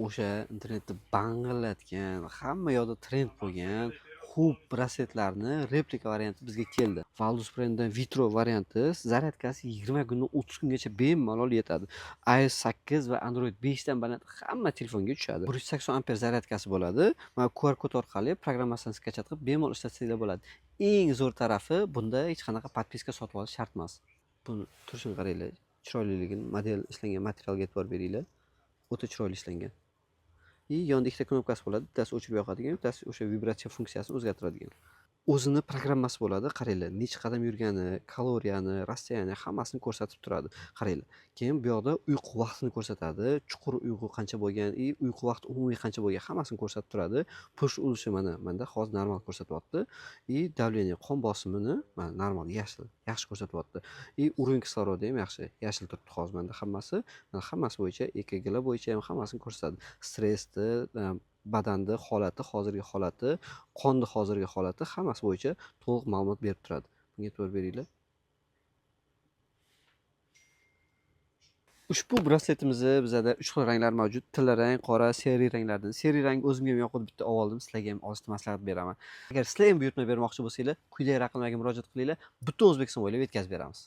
o'sha internetda bang'illatgan, hamma yoqda trend bo'lgan hub brasletlarni replika varianti bizga keldi. Valdus brendidan Vitro varianti zaryadkasi 20 kundan 30 kungacha bemalol yetadi. iOS 8 va Android 5 dan baland hamma telefonga tushadi. 180 amper zaryadkasi bo'ladi. Mana QR kod orqali programmasini skachat qilib bemalol ishlatsanglar bo'ladi. Eng zo'r tarafi, bunda hech qanaqa podpiska sotib olish shart emas. Buni turishini qaranglar, chiroyliligini, model ishlangan materialga e'tibor beringlar. O'ta chiroyli ishlangan. Yonida ikkita knopkasi bo'ladi. Bittasi o'chirib yoqadigan, bittasi o'sha vibratsiya funksiyasini o'zgartiradigan. O'zini programmasi bo'ladi. Qaranglar, necha qadam yurgani, kaloriyani, rassiyani hammasini ko'rsatib turadi. Qaranglar. Keyin bu yoqda uyqu vaqtini ko'rsatadi. Chuqur uyqu qancha bo'lgan, uyqu vaqti umumiy qancha bo'lgan hammasini ko'rsatib turadi. Push urishi menda hozir normal ko'rsatyapti. Давление, qon bosimini mana normal yashil, yaxshi ko'rsatyapti. Уровень kisloroda ham yaxshi, yashil turibdi hozir menda hammasi. Mana hammasi bo'yicha, EKGlar bo'yicha ham hammasini ko'rsatadi. Stressni, badanda holati, hozirgi holati, qonni hozirgi holati hammasi bo'yicha to'liq ma'lumot berib turadi. Bunga e'tibor beringlar. Ushbu brasletimizda bizada 3 xil ranglar mavjud. Tilla rang, qora, seri ranglardan. Seri rang o'zimga ham yoqadi, bitta oldim. Sizlarga ham olishni maslahat beraman. Agar sizlar ham buyurtma bermoqchi bo'lsanglar, quyidagi raqamlarga murojaat qilinglar. Butun O'zbekiston bo'ylab yetkazib beramiz.